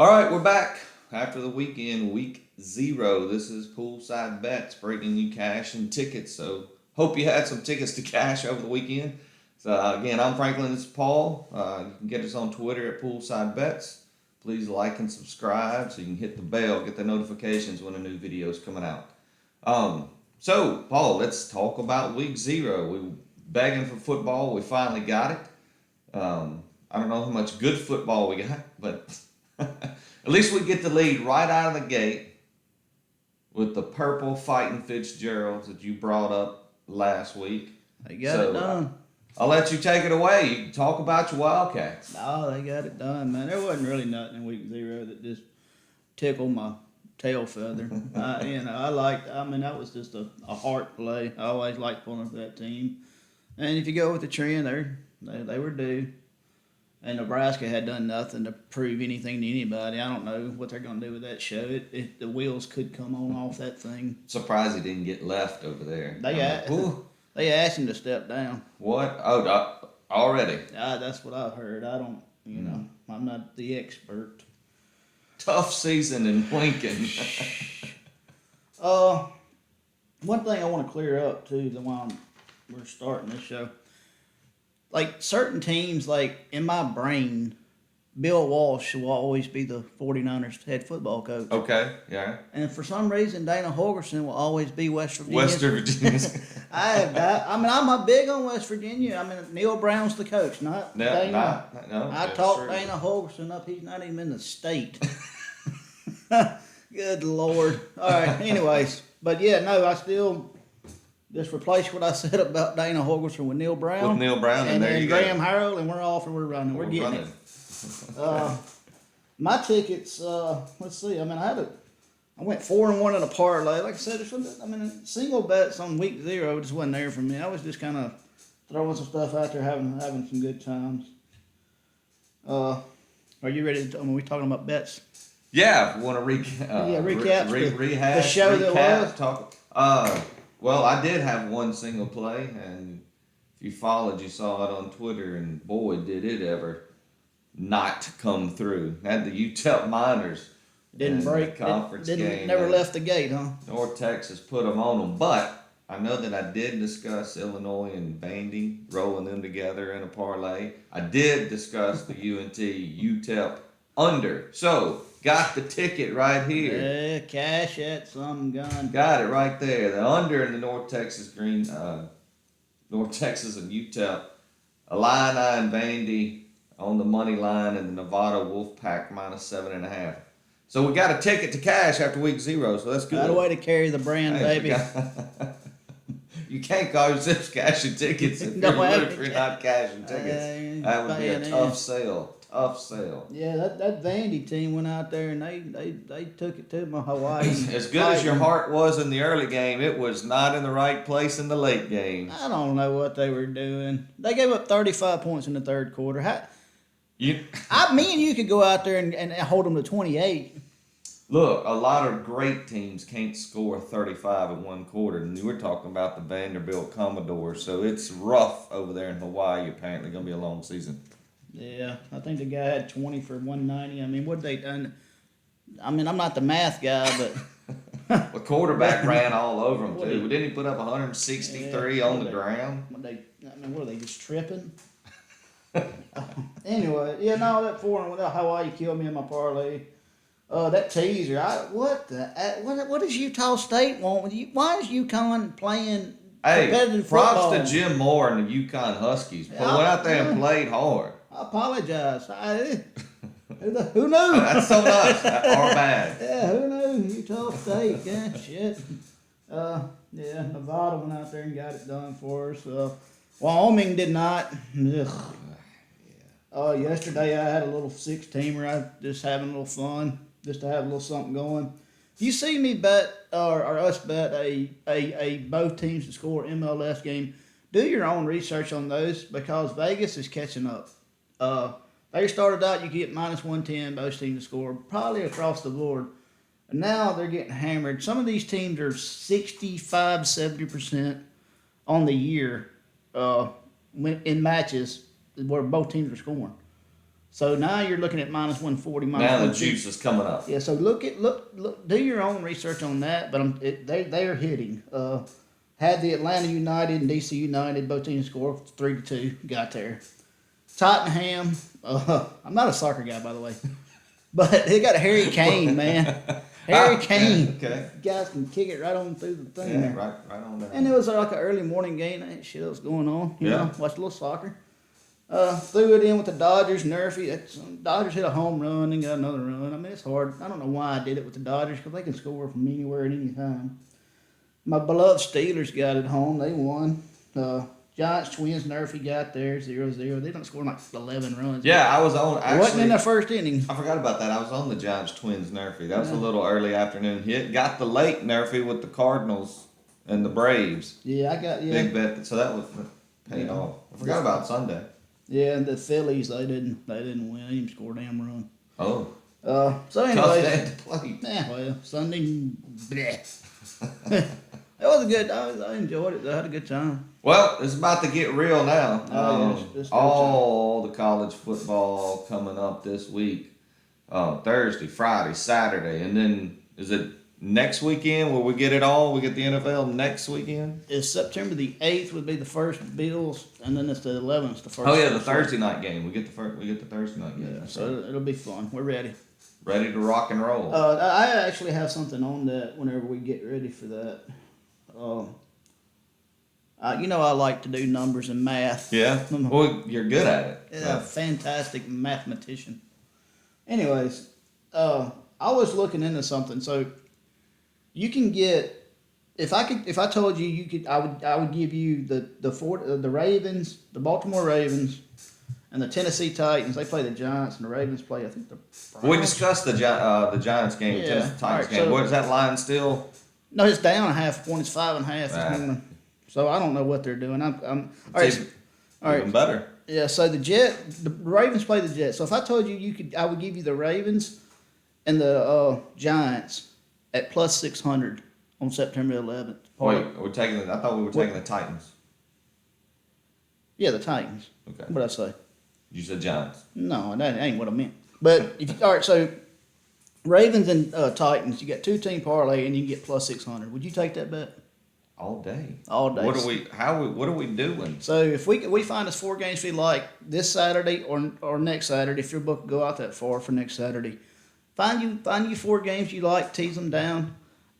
All right, we're back after the weekend, week 0. This is Poolside Bets, bringing you cash and tickets. So, hope you had some tickets to cash over the weekend. So, again, I'm Franklin. This is Paul. You can get us on Twitter at Poolside Bets. Please like and subscribe so you can hit the bell, get the notifications when a new video is coming out. So, Paul, let's talk about week 0. We were begging for football. We finally got it. I don't know how much good football we got, but at least we get the lead right out of the gate with the purple fighting Fitzgeralds that you brought up last week. They got it done. I'll let you take it away. You can talk about your Wildcats. No, they got it done, man. There wasn't really nothing in week 0 that just tickled my tail feather. That was just a heart play. I always liked pulling for that team. And if you go with the trend, they were due. And Nebraska had done nothing to prove anything to anybody. I don't know what they're going to do with that show. The wheels could come on off that thing. Surprised he didn't get left over there. They asked him to step down. What? Oh, already? That's what I've heard. I don't, I'm not the expert. Tough season in Lincoln. One thing I want to clear up, too, while we're starting this show. Like, certain teams, like, in my brain, Bill Walsh will always be the 49ers head football coach. Okay, yeah. And for some reason, Dana Holgorsen will always be West Virginia. Western Virginia. I'm big on West Virginia. I mean, Neil Brown's the coach, not Dana. No, I talked Dana Holgorsen up. He's not even in the state. Good Lord. All right, anyways. But, yeah, no, I still... Just replace what I said about Dana Holgorsen with Neil Brown. With Neil Brown, and there you go. Graham Harrell, and we're off and we're running. We're getting it. My tickets, let's see. I mean, I went 4-1 in a parlay. Like I said, single bets on week 0 just wasn't there for me. I was just kind of throwing some stuff out there, having some good times. Are you ready? Are we talking about bets? Yeah, if you want to recap the show that was. Well, I did have one single play, and if you followed, you saw it on Twitter, and boy, did it ever not come through. Had the UTEP Miners didn't break conference game. Never left the gate, huh? North Texas put them on them, but I know that I did discuss Illinois and Vandy, rolling them together in a parlay. I did discuss the UNT-UTEP under, so got the ticket right here. Yeah, cash at some gun. Got it right there. The under in the North Texas and UTEP. Illini and Vandy on the money line, and the Nevada Wolfpack -7.5. So we got a ticket to cash after week 0. So that's good. Got a way to carry the brand, baby. You can't call yourself cashing tickets if you're not cashing tickets. That would be a tough sale. Tough sale. Yeah, that Vandy team went out there and they took it to my Hawaii. As good as your heart was in the early game, it was not in the right place in the late game. I don't know what they were doing. They gave up 35 points in the third quarter. Me and you could go out there and hold them to 28. Look, a lot of great teams can't score 35 in one quarter. And you were talking about the Vanderbilt Commodores, so it's rough over there in Hawaii. Apparently, going to be a long season. Yeah, I think the guy had 20 for 190. I mean, what they done? I mean, I'm not the math guy, but the quarterback ran all over him too. Didn't he put up 163 on the ground? What are they just tripping? Anyway, that Hawaii killed me in my parlay. That teaser. What does Utah State want with you? Why is UConn playing competitive football? Props to Jim Moore and the UConn Huskies. Went out there and played hard. I apologize. Who knew? That's so nice. Our bad. Yeah, who knew? Utah State. Yeah, shit. Nevada went out there and got it done for us. Wyoming did not. Yesterday I had a little 6-teamer. I just having a little fun, just to have a little something going. If you see me bet or us bet a both teams to score MLS game, do your own research on those because Vegas is catching up. They started out, you could get -110, both teams to score, probably across the board. And now they're getting hammered. Some of these teams are 65, 70% on the year in matches where both teams are scoring. So now you're looking at minus 140, minus Now the 150. juice is coming up. Yeah, so look, do your own research on that. But they are hitting. Had the Atlanta United and DC United, both teams scored 3-2. Got there. Tottenham. I'm not a soccer guy, by the way, but they got Harry Kane, man. Harry Kane. Okay. Guys can kick it right on through the thing Yeah, there. right on there. And it was like an early morning game. Ain't shit else going on. You Yeah. know, watched a little soccer. Threw it in with the Dodgers. Nerfy. Dodgers hit a home run and got another run. I mean, it's hard. I don't know why I did it with the Dodgers because they can score from anywhere at any time. My beloved Steelers got it home. They won. Giants, Twins, Nerfy got there 0-0. They don't score like 11 runs. Yeah, I was on. It Actually, wasn't in the first inning. I forgot about that. I was on the Giants Twins Nerfy. That was a little early afternoon hit. Got the late Nerfy with the Cardinals and the Braves. Yeah, I got Big bet. So that was paid off. I forgot about Sunday. Yeah, and the Phillies they didn't win. They didn't even score a damn run. Oh. So Tough anyway, day to play. yeah, well, Sunday, bleh. It was a good. I enjoyed it. I had a good time. Well, it's about to get real now. Oh, yes, it's go all the college football coming up this week. Thursday, Friday, Saturday, and then is it next weekend where we get it all? We get the NFL next weekend? It's September the 8th would be the first Bills, and then it's the 11th, the first. Oh yeah, the Thursday night game. We get the Thursday night game. Yeah, so it'll be fun. We're ready. Ready to rock and roll. I actually have something on that whenever we get ready for that. You know I like to do numbers and math. Yeah. Well, you're good at it. Yeah, fantastic mathematician. Anyways, I was looking into something. So you can get if I told you I would give you the Ravens, the Baltimore Ravens, and the Tennessee Titans. They play the Giants, and the Ravens play, I think, the Browns. We discussed the Giants game, Yeah. Tennessee Titans Alright, game. so- What is that line still? No, it's down a half point. It's 5.5 this Right. morning. So I don't know what they're doing. I'm all right. All right. Even better. Yeah. So the Ravens play the Jets. So if I told you I would give you the Ravens and the Giants at plus 600 on September 11th. Wait, I thought we were taking the Titans. Yeah, the Titans. Okay. What did I say? You said Giants. No, that ain't what I meant. But all right, so Ravens and Titans, you got 2-team parlay and you can get plus 600. Would you take that bet? All day. All day. What are we doing? So if we find us 4 games we like this Saturday or next Saturday, if your book go out that far for next Saturday, find you 4 games you like, tease them down,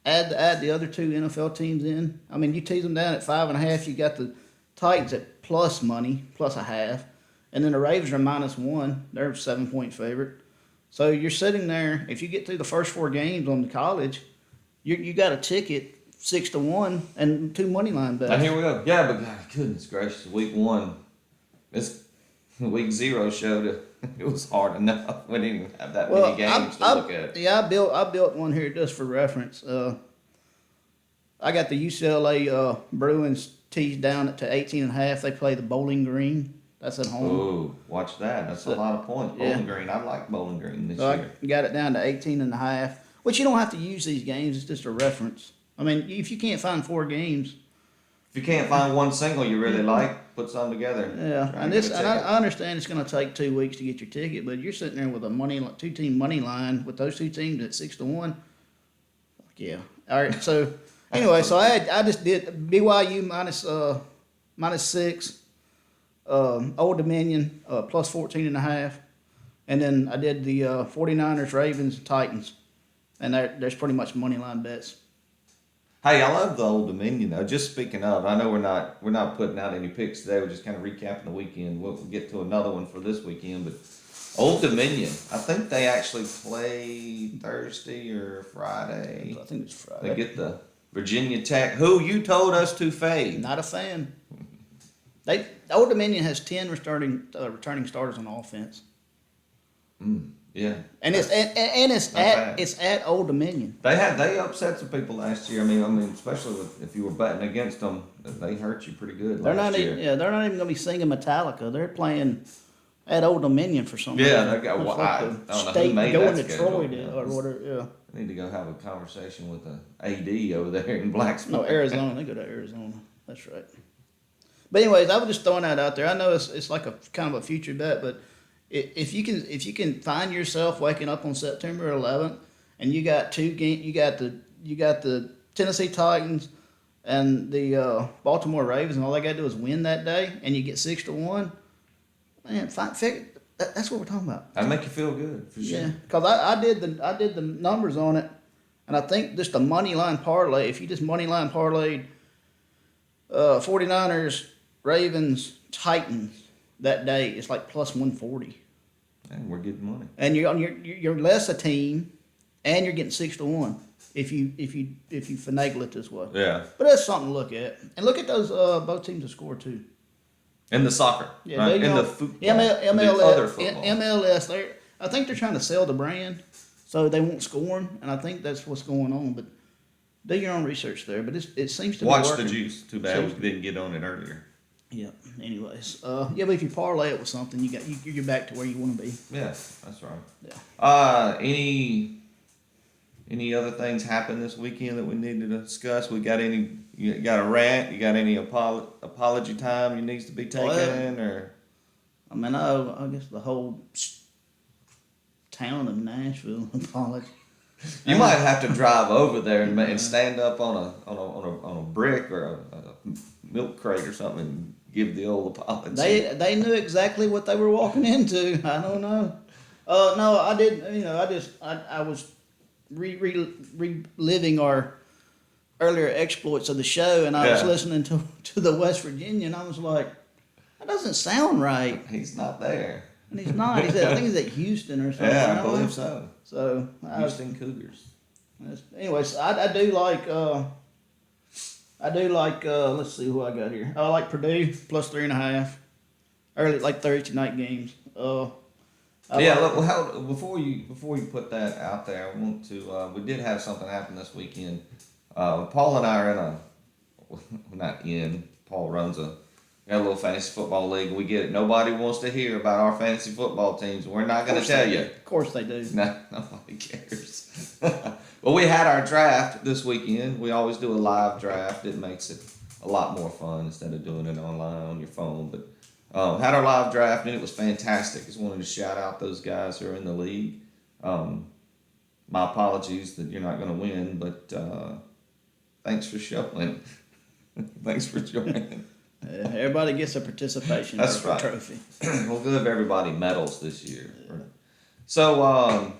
add the other 2 NFL teams in. I mean, you tease them down at 5.5. You got the Titans at plus money, plus a half, and then the Ravens are -1. They're a 7-point favorite. So you're sitting there. If you get through the first 4 games on the college, you got a ticket 6-1 and 2 money line bets. Now here we go. Yeah, but God, goodness gracious, week 1, this week 0 showed it was hard enough. We didn't even have that many games to look at. Yeah, I built one here just for reference. I got the UCLA Bruins teased down to 18.5. They play the Bowling Green. That's at home. Oh, watch that. That's a lot of points. Yeah. Bowling Green. I like Bowling Green this So year. I got it down to 18.5. Which you don't have to use these games. It's just a reference. I mean, if you can't find 4 games. If you can't find one single you really like, put some together. Yeah, Try and get a ticket. I understand it's going to take 2 weeks to get your ticket, but you're sitting there with a 2-team money line with those 2 teams at 6-1. Fuck yeah. All right. So anyway, so I just did BYU -6, Old Dominion plus 14.5, and then I did the 49ers, Ravens, Titans, and there's pretty much money line bets. Hey, I love the Old Dominion though. Just speaking of, I know we're not putting out any picks today. We're just kind of recapping the weekend. We'll get to another one for this weekend, but Old Dominion. I think they actually play Thursday or Friday. I think it's Friday. They get the Virginia Tech, who you told us to fade. Not a fan. Old Dominion has 10 returning starters on offense. Yeah, And it's bad. at Old Dominion. they upset some people last year. I mean, especially if you were betting against them, they hurt you pretty good They're last not year. even they're not even gonna be singing Metallica. They're playing at Old Dominion for some Yeah, reason. they got. It's Well, like I the don't know who state made going that to schedule. Troy Yeah. or whatever. Yeah. I need to go have a conversation with the AD over there in Blacksburg. No, Arizona. They go to Arizona. That's right. But anyways, I was just throwing that out there. I know it's like a kind of a future bet, but If you can find yourself waking up on September 11th and you got you got the Tennessee Titans and the Baltimore Ravens, and all they got to do is win that day, and you get 6-1. Man, that's what we're talking about. That'd make you feel good for sure. Yeah, because I did the numbers on it, and I think just the money line parlay. If you just money line parlayed 49ers, Ravens, Titans that day, it's like plus 140. And we're getting money. And you're less a team, and you're getting 6-1 if you finagle it this way. Yeah. But that's something to look at, and look at those both teams to score too. In the soccer, Yeah, right? they In know, the football, MLS, the other football. MLS. I think they're trying to sell the brand, so they won't scoring, and I think that's what's going on. But do your own research there. But it seems to Watch be the working. juice. Too bad we didn't get on it earlier. Yeah. Anyways, but if you parlay it with something, you're back to where you want to be. Yeah, that's right. Yeah. Any other things happened this weekend that we need to discuss? You got a rant? You got any apology time you needs to be taken or? I mean, I guess the whole town of Nashville apology. You might have to drive over there and stand up on a brick or a milk crate or something and give the old apology. They knew exactly what they were walking into. I don't know. No, I didn't. I was reliving our earlier exploits of the show, and I was listening to the West Virginia, and I was like, that doesn't sound right. He's not there. And he's not. I think he's at Houston or something. Yeah, I believe so. So Houston Cougars. Anyways, I do like. Let's see who I got here. I like Purdue plus 3.5. Early like Thursday night games. Before you put that out there, I want to. We did have something happen this weekend. Paul and I are Paul runs got a little fantasy football league. We get it. Nobody wants to hear about our fantasy football teams. We're not going to tell you. Of course they do. No, nobody cares. Well, we had our draft this weekend. We always do a live draft. It makes it a lot more fun instead of doing it online on your phone. But had our live draft, and it was fantastic. Just wanted to shout out those guys who are in the league. My apologies that you're not going to win, but thanks for showing. Thanks for joining. Everybody gets a participation trophy. We'll give everybody medals this year. Yeah. So,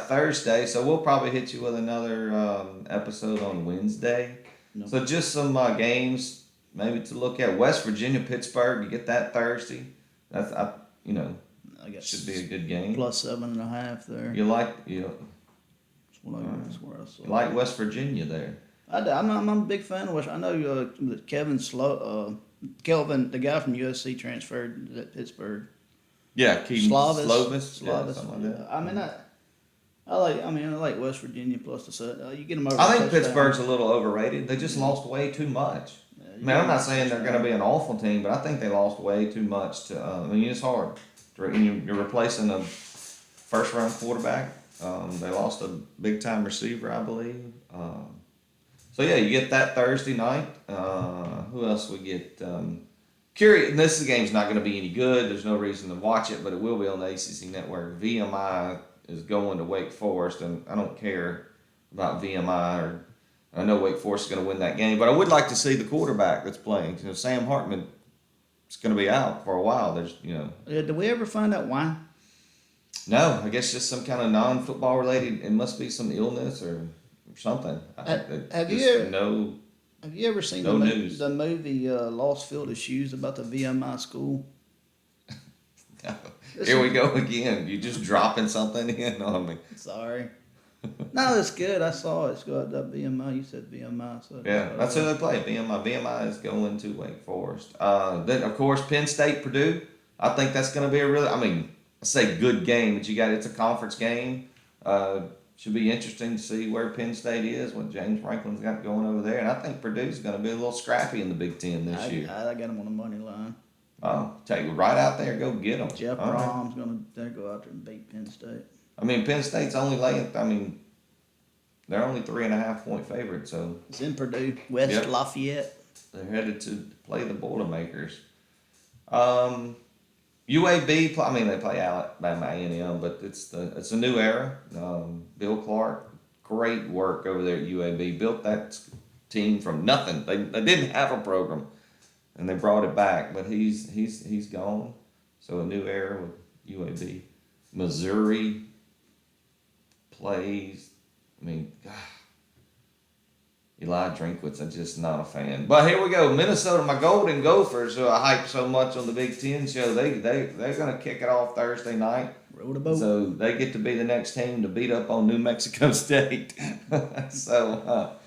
Thursday. So we'll probably hit you with another episode on Wednesday. No. So just some games maybe to look at. West Virginia, Pittsburgh. You get that Thursday. I guess should be a good game. Plus 7.5 there. You like That's where I saw. You like West Virginia there. I'm a big fan of West. I know Kelvin, the guy from USC, transferred to Pittsburgh. Yeah, Slovis. Yeah, something like that. I like West Virginia plus the set. You get them over. I think Pittsburgh's a little overrated. They just lost way too much. I'm not saying they're going to be an awful team, but I think they lost way too much. It's hard. You're replacing a first-round quarterback. They lost a big-time receiver, I believe. You get that Thursday night. Who else we get? Curious. This game's not going to be any good. There's no reason to watch it, but it will be on the ACC Network. VMI is going to Wake Forest, and I don't care about VMI. I know Wake Forest is going to win that game, but I would like to see the quarterback that's playing. Sam Hartman is going to be out for a while. Did we ever find out why? No, I guess just some kind of non-football related. It must be some illness or something. Have you ever seen the movie Lost Field of Shoes about the VMI school? Here we go again. You just dropping something in on me. Sorry. No, it's good. I saw it. It's got that VMI. You said VMI. So yeah, that's who they play. VMI. VMI is going to Wake Forest. Then, of course, Penn State, Purdue. I think that's going to be I say good game, but it's a conference game. Should be interesting to see where Penn State is, what James Franklin's got going over there. And I think Purdue's going to be a little scrappy in the Big Ten this year. I got them on the money line. Oh, take it right out there. Go get them. Jeff Brom's going to go out there and beat Penn State. Penn State's only laying, they're only 3.5-point favorites. So it's in Purdue, West Lafayette. They're headed to play the Boilermakers. UAB, I mean, they play Alabama A&M, but it's a new era. Bill Clark, great work over there at UAB. Built that team from nothing. They didn't have a program, and they brought it back. But he's gone. So a new era with UAB. Missouri plays. I mean, God, Eli Drinkwitz, I'm just not a fan. But here we go. Minnesota, my Golden Gophers, who I hype so much on the Big Ten show, they're going to kick it off Thursday night. Row the boat. So they get to be the next team to beat up on New Mexico State. So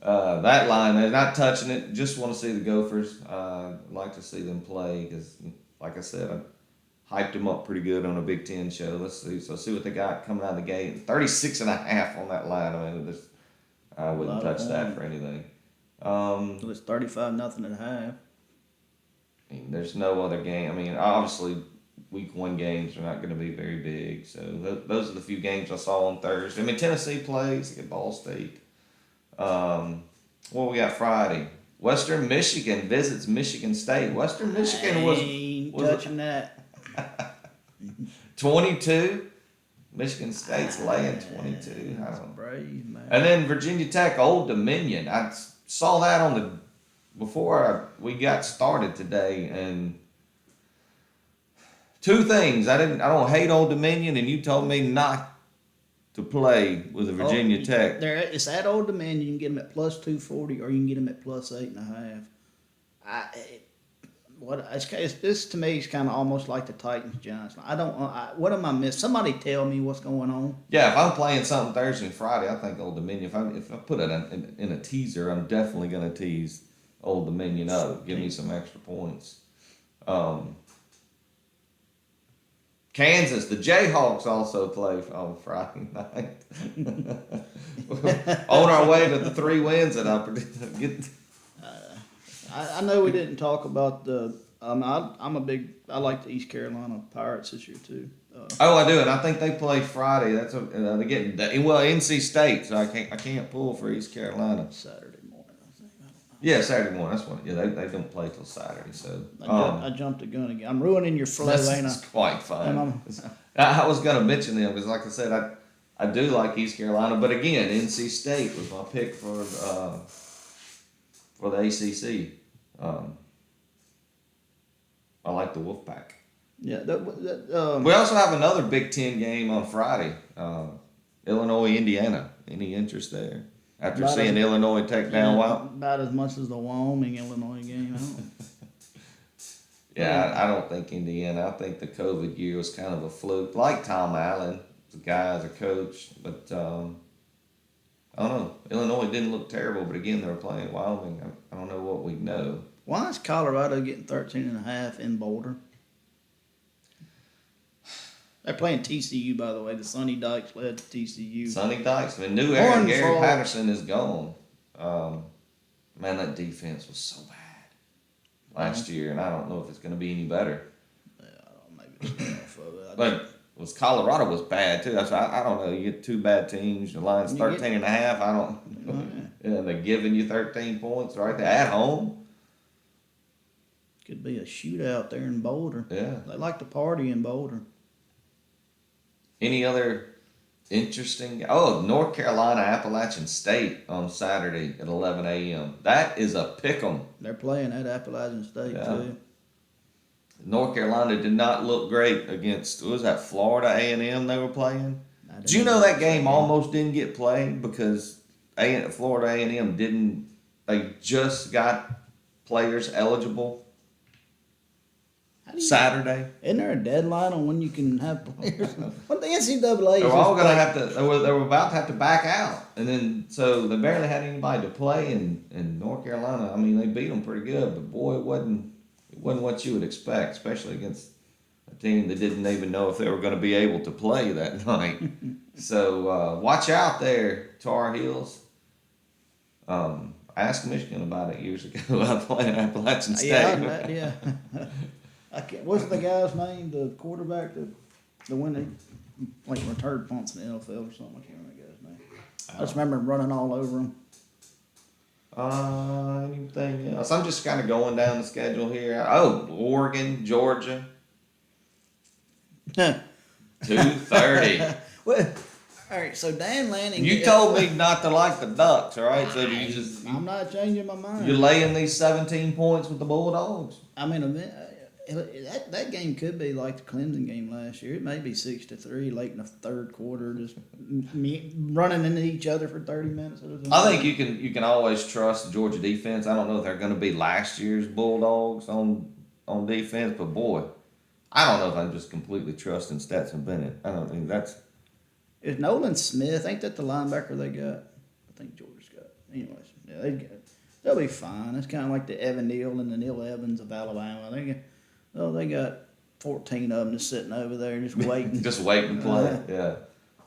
that line, they're not touching it. Just want to see the Gophers. I'd like to see them play because, like I said, I hyped them up pretty good on a Big Ten show. Let's see. So see what they got coming out of the gate. 36.5 on that line. I mean, I wouldn't touch that for anything. So it's 35-0 at half. I mean, there's no other game. I mean, obviously, week 1 games are not going to be very big. So those are the few games I saw on Thursday. I mean, Tennessee plays at Ball State. What we got Friday? Western Michigan visits Michigan State. Western Michigan was touching that. 22. Michigan State's laying 22. That's brave, man. And then Virginia Tech, Old Dominion. I saw that before we got started today, and two things. I don't hate Old Dominion, and you told me not to play with the Virginia Tech. It's at Old Dominion. You can get them at plus 240, or you can get them at plus 8.5. This to me is kind of almost like the Titans Giants. What am I missing? Somebody tell me what's going on. Yeah, if I'm playing something Thursday and Friday, I think Old Dominion. If I put it in a teaser, I'm definitely going to tease Old Dominion up. Give me some extra points. Kansas, the Jayhawks also play on Friday night. On our way to the 3 wins that I predicted. I know we didn't talk about the. I like the East Carolina Pirates this year too. I do, and I think they play Friday. That's they get NC State, so I can't pull for East Carolina. Saturday morning, I think. Yeah, Saturday morning. That's what. Yeah, they don't play till Saturday. So I jumped the gun again. I'm ruining your flow, ain't I? It's quite fun. I was gonna mention them because, like I said, I do like East Carolina, but again, NC State was my pick for the ACC. I like the Wolfpack. Yeah. We also have another Big Ten game on Friday. Illinois, Indiana. Any interest there? After seeing Illinois take down Wild? About as much as the Wyoming, Illinois game. Yeah, I don't think Indiana. I think the COVID year was kind of a fluke. Like Tom Allen, the guy as a coach. But I don't know. Illinois didn't look terrible, but again, they were playing Wyoming. I don't know what we know. Why is Colorado getting 13.5 in Boulder? They're playing TCU, by the way. The Sonny Dykes led TCU. Sonny Dykes. The new era, Gary Patterson is gone. Man, that defense was so bad last year, and I don't know if it's going to be any better. Yeah, maybe it's off of it. But Colorado was bad, too. I don't know. You get 2 bad teams. The line's 13.5. I don't know. Yeah, they're giving you 13 points right there at home. Could be a shootout there in Boulder. Yeah. They like to party in Boulder. Any other interesting? Oh, North Carolina Appalachian State on Saturday at 11 a.m. That is a pick'em. They're playing at Appalachian State too. North Carolina did not look great against. What was that, Florida A&M they were playing? Did you know that game almost didn't get played because Florida A&M didn't? They just got players eligible. Saturday. Isn't there a deadline on when you can have players? What the NCAA? They were all going to have to. They were about to have to back out, and then so they barely had anybody to play in North Carolina. I mean, they beat them pretty good, but boy, it wasn't what you would expect, especially against a team that didn't even know if they were going to be able to play that night. So watch out there, Tar Heels. I asked Michigan about it years ago about playing Appalachian State. Yeah. What's the guy's name? The quarterback, the one that like returned punts in the NFL or something. I can't remember the guy's name. I just remember running all over him. Anything else? I'm just kind of going down the schedule here. Oh, Oregon, Georgia. 2:30. Well, all right. So Dan Lanning. You told me not to like the Ducks, all right? So do you just I'm not changing my mind. you're laying these 17 points with the Bulldogs? I mean, that game could be like the Clemson game last year. It may be 6-3 late in the third quarter, just running into each other for 30 minutes. I think you can always trust the Georgia defense. I don't know if they're going to be last year's Bulldogs on defense, but boy, I don't know if I'm just completely trusting Stetson Bennett. I don't think that's. Is Nolan Smith? Ain't that the linebacker they got? I think Georgia's got. Anyways, yeah, they'll be fine. It's kind of like the Evan Neal and the Neil Evans of Alabama. They got 14 of them just sitting over there just waiting. Just waiting to play. Yeah.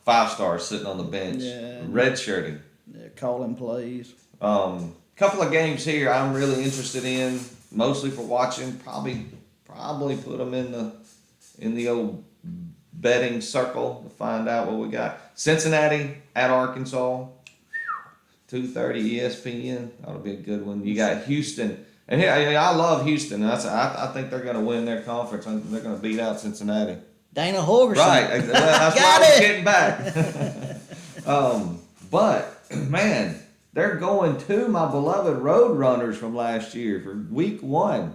5 stars sitting on the bench. Yeah. Redshirting. Yeah, calling plays. Couple of games here I'm really interested in, mostly for watching. Probably put them in the old betting circle to find out what we got. Cincinnati at Arkansas. 2:30 ESPN. That'll be a good one. You got Houston. And here, I love Houston. And I think they're going to win their conference. I think they're going to beat out Cincinnati. Dana Holgerson. Right. That's why I was getting back. But, man, they're going to my beloved Roadrunners from last year for week 1.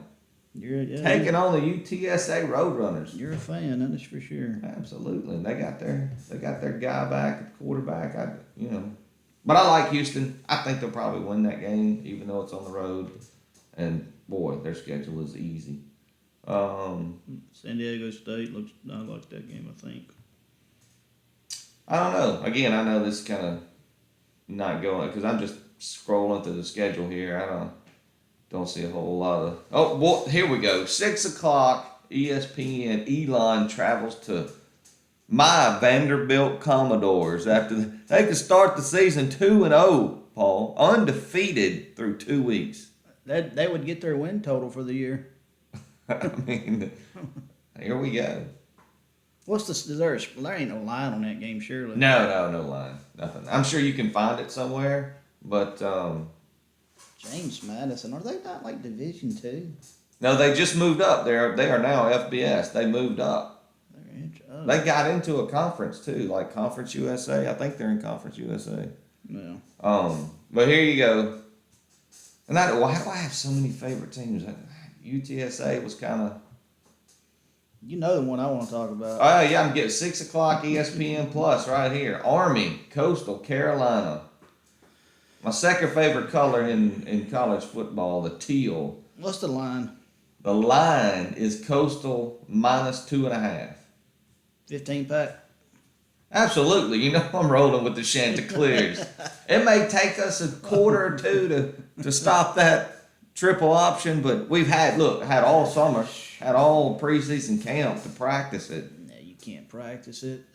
Taking on the UTSA Roadrunners. You're a fan, that is for sure. Absolutely. And they got their guy back at quarterback. But I like Houston. I think they'll probably win that game, even though it's on the road. And boy, their schedule is easy. San Diego State looks. I like that game. I think. I don't know. Again, I know this is kind of not going because I'm just scrolling through the schedule here. I don't see a whole lot of. Oh, well, here we go. 6:00 ESPN. Elon travels to my Vanderbilt Commodores after they could start the season 2-0. Paul, undefeated through 2 weeks. They would get their win total for the year. I mean, here we go. What's the? There ain't no line on that game, surely. No line, nothing. I'm sure you can find it somewhere, but James Madison, are they not like Division II? No, they just moved up. They are now FBS. They moved up. They got into a conference too, like Conference USA. I think they're in Conference USA. Yeah. But here you go. And why do I have so many favorite teams? UTSA was kind of. You know the one I want to talk about. Oh yeah, I'm getting 6:00 ESPN Plus right here. Army, Coastal Carolina. My second favorite color in college football, the teal. What's the line? The line is Coastal -2.5. 15-pack. Absolutely. You know I'm rolling with the Chanticleers. It may take us a quarter or two to stop that triple option, but we've had all summer, had all preseason camp to practice it. No, you can't practice it.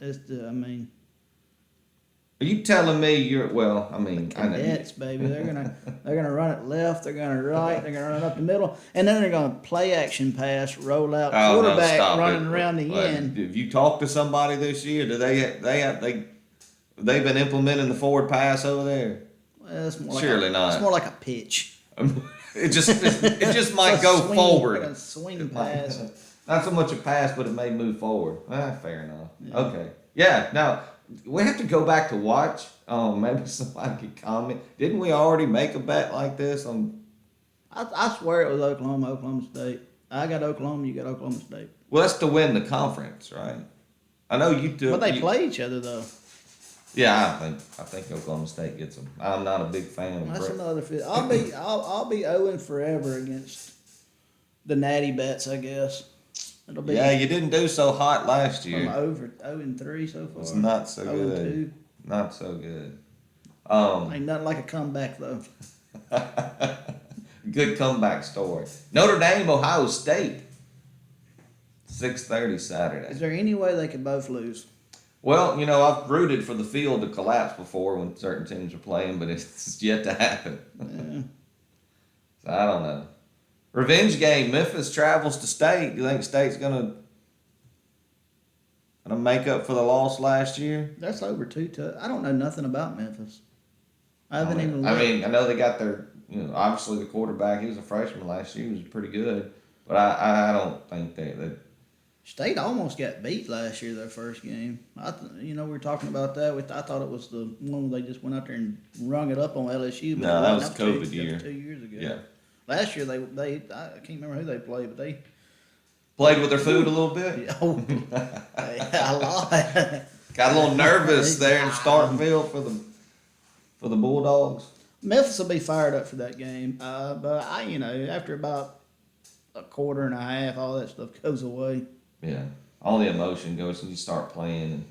Are you telling me you're I know. Cadets, baby. They're gonna run it left, they're gonna right, they're gonna run up the middle, and then they're gonna play action pass, roll out, quarterback running around the end. If you talk to somebody this year, do they've been implementing the forward pass over there? Well, it's more Surely not. It's more like a pitch. It just might go forward. Like a swing pass. Not so much a pass, but it may move forward. Fair enough. Yeah. Okay. Yeah. Now we have to go back to watch. Maybe somebody could comment. Didn't we already make a bet like this on? I swear it was Oklahoma State. I got Oklahoma. You got Oklahoma State. Well, that's to win the conference, right? I know you do. But they play each other though. Yeah, I think Oklahoma State gets them. I'm not a big fan of. That's another fit. I'll be 0 forever against the natty bets, I guess. It'll be. Yeah, you didn't do so hot last year. I'm over 0-3 so far. It's not so good. 2. Not so good. Ain't nothing like a comeback though. Good comeback story. Notre Dame, Ohio State. 6:30 Saturday. Is there any way they could both lose? Well, I've rooted for the field to collapse before when certain teams are playing, but it's yet to happen. Yeah. So I don't know. Revenge game. Memphis travels to State. Do you think State's gonna make up for the loss last year? That's over 2 tough. I don't know nothing about Memphis. I haven't even looked. I mean, I know they got their, obviously the quarterback. He was a freshman last year. He was pretty good, but I don't think that. State almost got beat last year their first game. We were talking about that. I thought it was the one where they just went out there and rung it up on LSU. But No, that was that COVID year. 2 years ago. Yeah. Last year they I can't remember who they played, but they Played with their food a little bit. oh a lot. Got a little nervous there in Starkville for the Bulldogs. Memphis will be fired up for that game, but after about a quarter and a half, all that stuff goes away. Yeah, all the emotion goes when you start playing, and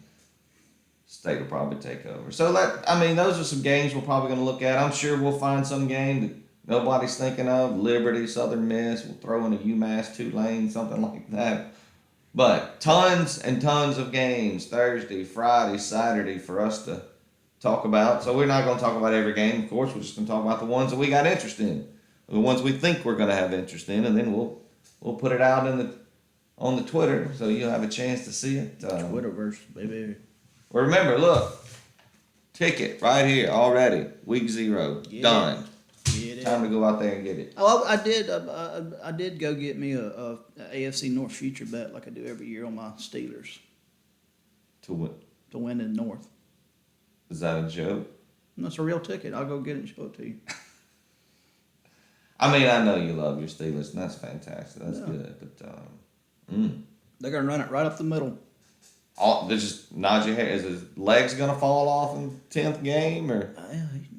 State will probably take over. So those are some games we're probably going to look at. I'm sure we'll find some game that nobody's thinking of. Liberty, Southern Miss. We'll throw in a UMass, Tulane, something like that. But tons and tons of games Thursday, Friday, Saturday for us to talk about. So we're not going to talk about every game. Of course, we're just going to talk about the ones that we got interest in, the ones we think we're going to have interest in, and then we'll put it out on the Twitter so you'll have a chance to see it. Twitterverse, baby. Well, remember, look, ticket right here already. Week 0 done. Get it. Time to go out there and get it. Oh, I did. I did go get me a AFC North future bet like I do every year on my Steelers To win. to win in the North. Is that a joke? And that's a real ticket. I'll go get it and show it to you. I mean, I know you love your Steelers, and that's fantastic. That's good. But They're gonna run it right up the middle. They just Najee Harris. Is his legs gonna fall off in 10th game or?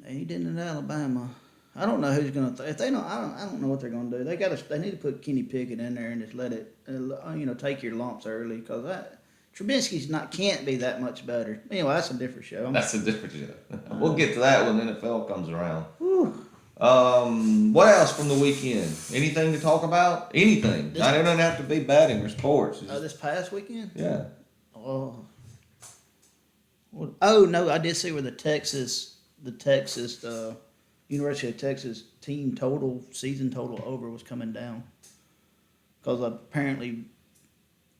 He didn't in Alabama. I don't know who's gonna. If they don't, I don't know what they're gonna do. They need to put Kenny Pickett in there and just let it. Take your lumps early because Trubisky's can't be that much better. Anyway, that's a different show. That's a different show. We'll get to that when the NFL comes around. Whew. What else from the weekend? Anything to talk about? Anything? It doesn't have to be betting or sports. This past weekend? Yeah. Oh. Oh no, I did see where the Texas University of Texas season total over was coming down because apparently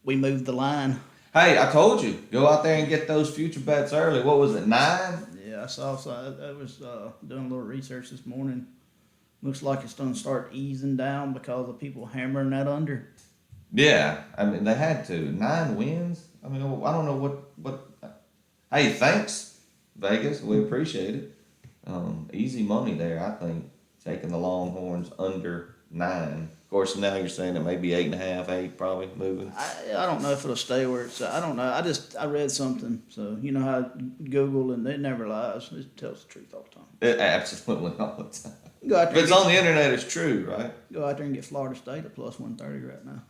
we moved the line. Hey, I told you, go out there and get those future bets early. What was it, 9? Yeah, I saw. So I was doing a little research this morning. Looks like it's going to start easing down because of people hammering that under. Yeah, I mean they had to 9 wins. I mean I don't know what. Hey, thanks Vegas. We appreciate it. Easy money there, I think. Taking the Longhorns under 9. Of course, now you're saying it may be 8.5, 8 probably moving. I don't know if it'll stay where it's. I don't know. I read something. So you know how Google and it never lies. It tells the truth all the time. It absolutely all the time. Go out there if it's on the internet, it's true, right? Go out there and get Florida State at plus 130 right now.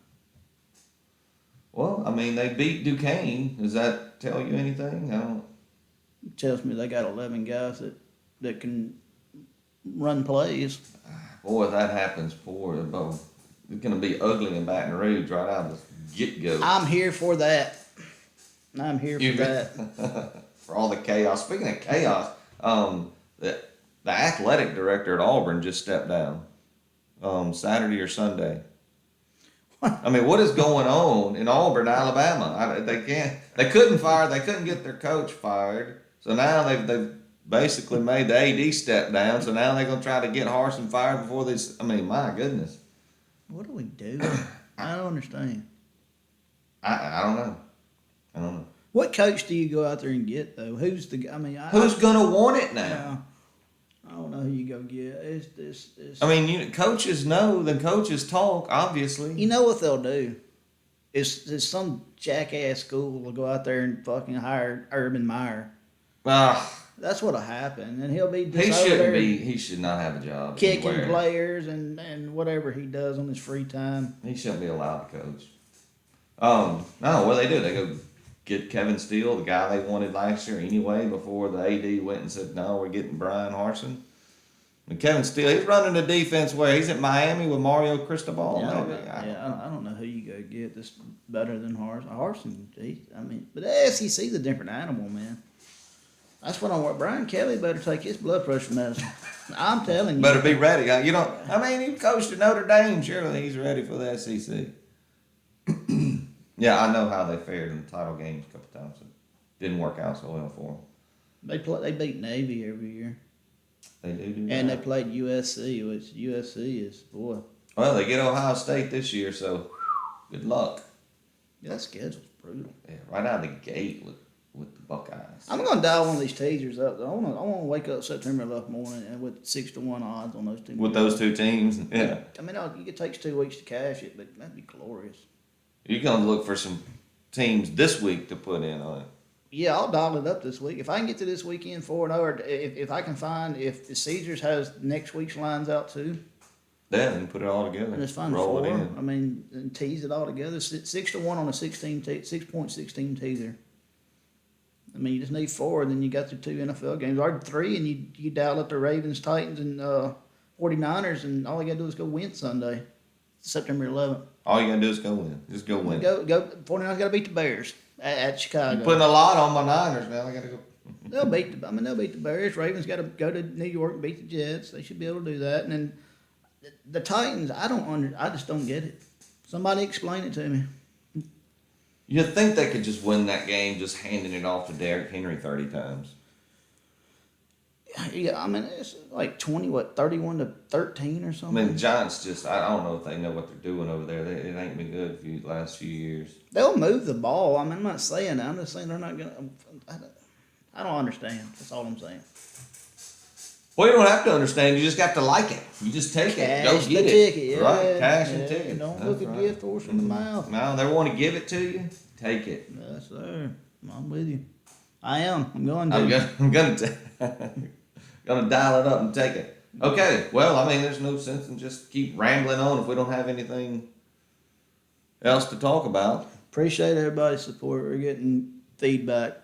Well, I mean, they beat Duquesne. Does that tell you anything? I don't. It tells me they got 11 guys that can run plays. Boy, if that happens, it's going to be ugly in Baton Rouge right out of the get-go. I'm here for that. I'm here for that. For all the chaos. Speaking of chaos, the athletic director at Auburn just stepped down Saturday or Sunday. I mean, what is going on in Auburn, Alabama? They couldn't get their coach fired. So now they've basically made the AD step down. So now they're going to try to get Harsin fired before this. I mean, my goodness. What do we do? I don't understand. I don't know. I don't know. What coach do you go out there and get though? Who's who's going to want it now? I don't know who you go get. It's I mean, coaches know, the coaches talk, obviously. You know what they'll do? Is some jackass school will go out there and fucking hire Urban Meyer. That's what'll happen, and he'll be. He should not have a job. Kicking anywhere. players and whatever he does on his free time. He shouldn't be allowed to coach. No, what do they do? They go get Kevin Steele, the guy they wanted last year anyway, before the AD went and said, no, we're getting Brian Harsin. And Kevin Steele, he's running the defense where he's at Miami with Mario Cristobal. I don't know who you go get that's better than Harsin. But the SEC's a different animal, man. That's what I want. Brian Kelly better take his blood pressure medicine. I'm telling you. Better be ready. He coached at Notre Dame. Surely he's ready for the SEC. Yeah, I know how they fared in the title games a couple times. It didn't work out so well for them. They beat Navy every year. They do. And they played USC, which USC is, boy. Well, they get Ohio State this year, so good luck. Yeah, that schedule's brutal. Yeah, right out of the gate with the Buckeyes. I'm gonna dial one of these teasers up. I wanna wake up September 11th morning and with 6-1 odds on those two. With those two teams, yeah. I mean, it takes 2 weeks to cash it, but that'd be glorious. You're gonna look for some teams this week to put in on it. Yeah, I'll dial it up this week. If I can get to this weekend 4-0, or if I can find if the Caesars has next week's lines out too, Yeah, and put it all together. and it's fine. Roll 4. it in. I mean, and tease it all together. 6-1 on a 6.16 teaser. I mean, you just need 4, and then you got the 2 NFL games, or 3, and you dial up the Ravens, Titans, and 49ers, and all you gotta do is go win Sunday, September 11th. All you gotta do is go win. Just go win. Go. 49ers gotta beat the Bears at Chicago. You're putting a lot on my Niners now. I gotta go. They'll beat the Bears. Ravens got to go to New York and beat the Jets. They should be able to do that. And then the Titans, I just don't get it. Somebody explain it to me. You'd think they could just win that game just handing it off to Derrick Henry 30 times. Yeah, I mean it's like 31-13 or I something. mean, the Giants just, I don't know if they know what they're doing over there. It ain't been good for the last few years. They'll move the ball. I mean, I'm not saying that. I'm just saying they're not gonna. I don't understand. That's all I'm saying. Well, you don't have to understand. You just got to like it. You just take it. Go Cash get the it. ticket, yeah. Right, cash and Yeah, ticket. don't That's look a right. gift horse in the mouth. No, they want to give it to you. Take it. Yes, sir. I'm with you. I am. I'm going to. I'm gonna dial it up and take it. Okay. Well, I mean, there's no sense in just keep rambling on if we don't have anything else to talk about. Appreciate everybody's support. We're getting feedback.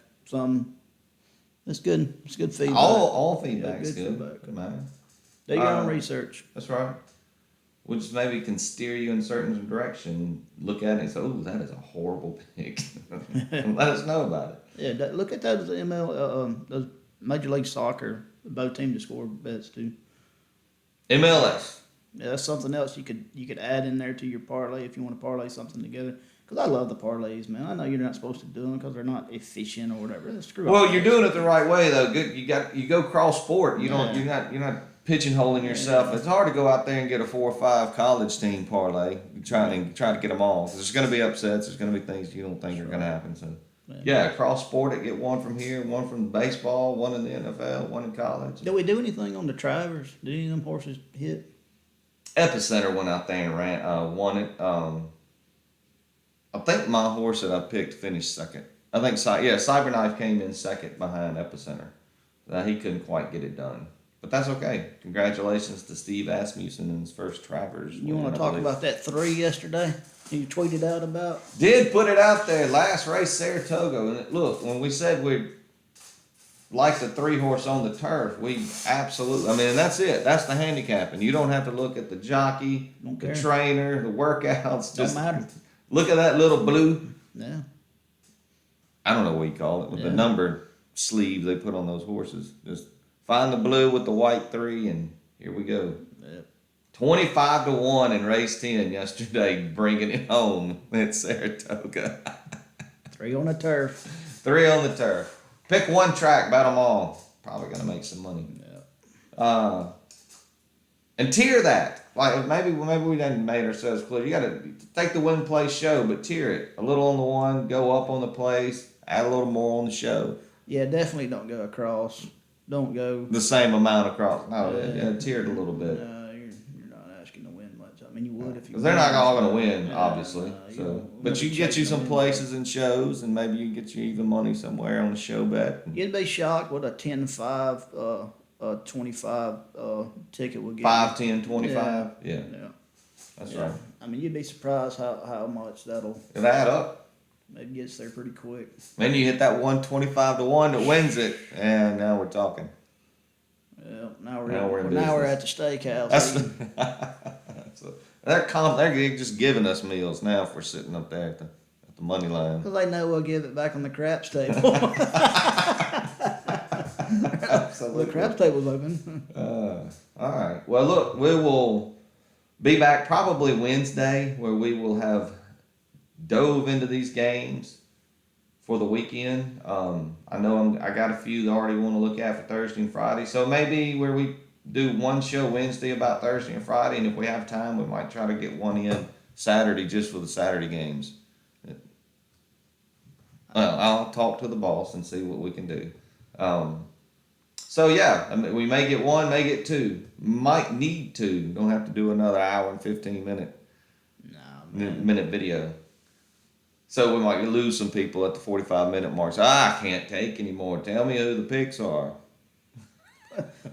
It's good. It's good feedback. All feedback's good good. feedback. Good man. Do your own research. That's right. Which maybe can steer you in a certain direction. Look at it and say, "Oh, that is a horrible pick." And let us know about it. Yeah, look at those those Major League Soccer, both teams to score bets too. MLS. Yeah, that's something else you could add in there to your parlay if you want to parlay something together. Because I love the parlays, man. I know you're not supposed to do them because they're not efficient or whatever. Screw Well, all you're that. doing it the right way though. Good. You go cross sport. You're not pigeonholing yourself. It's hard to go out there and get a 4 or 5 college team parlay. Try to get them all. There's going to be upsets. There's going to be things you don't think are going to happen. So yeah, cross sport it. Get one from here, one from baseball, one in the NFL, one in college. Did we do anything on the Travers? Did any of them horses hit? Epicenter went out there and won it. I think my horse that I picked finished second. I think Cyberknife came in second behind Epicenter. He couldn't quite get it done. But that's okay. Congratulations to Steve Asmussen in his first Travers. You want to talk about that 3 yesterday? You tweeted out about? Did put it out there. Last race, Saratoga. And look, when we said we'd like the 3-horse on the turf, we absolutely, I mean, and that's it. That's the handicap. And you don't have to look at the jockey, Don't the care. trainer, the workouts. Don't Just matter. look at that little blue. Yeah. I don't know what you call it, with the Yeah. number sleeve they put on those horses. Just find the blue with the white 3, and here we go. Yep. 25-1 in race 10 yesterday, bringing it home at Saratoga. 3 on the turf. 3 on the turf. Pick one track, bet them all. Probably gonna make some money. Yeah. And tier that. Like maybe we didn't made ourselves clear. You gotta take the win place show, but tier it. A little on the one, go up on the place, add a little more on the show. Yeah, definitely don't go across. Don't go. The same amount across. No, Yeah. tier it a little bit. No, you're not asking to win much. I mean, you would if you. Because they're not all going to win, Yeah, obviously. no, you So, don't- but you can get you some places and shows, and maybe you can get you even money somewhere on the show bet. You'd be shocked what a 10-5, 25 ticket would get. 5, 10, 25. Yeah, Yeah. that's Yeah. right. I mean, you'd be surprised how much that'll It add up. maybe gets there pretty quick. Then you hit that 125-1 that wins it, and now we're talking. Yeah. Now Now we're we're in at business. the steakhouse. That's eating. they're just giving us meals now if we're sitting up there at the money line. Because they know we'll give it back on the craps table. Absolutely. The craps table's open. All right. Well, look, we will be back probably Wednesday, where we will have dove into these games for the weekend. I know I got a few that I already want to look at for Thursday and Friday, so maybe where we do one show Wednesday about Thursday and Friday, and if we have time, we might try to get one in Saturday just for the Saturday games. Well, I'll talk to the boss and see what we can do. So yeah, I mean, we may get one, may get two, might need two. Don't have to do another hour and 15 No, man. minute video. So we might lose some people at the 45-minute mark. So I can't take anymore. Tell me who the picks are.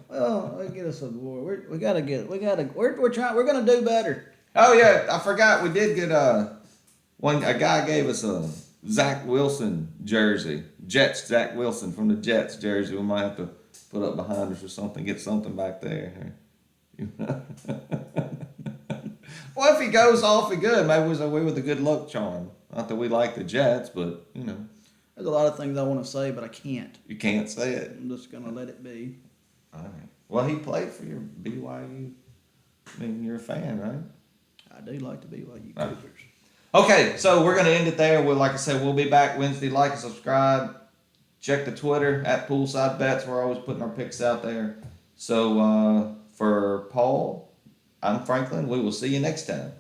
Well, get us a board. We're trying. We're gonna do better. Oh yeah, I forgot we did get a guy gave us a Zach Wilson jersey. Jets Zach Wilson from the Jets jersey. We might have to put up behind us or something. Get something back there. Well, if he goes awfully good, maybe it was away with a good luck charm. Not that we like the Jets, but There's a lot of things I want to say, but I can't. you can't say it. I'm just gonna let it be. All right. Well, he played for your BYU. I mean, you're a fan, right? I do like the BYU Right. Cougars. Okay, so we're gonna end it there. Well, like I said, we'll be back Wednesday. Like and subscribe. Check the Twitter at Poolside Bets. We're always putting our picks out there. So for Paul, I'm Franklin. We will see you next time.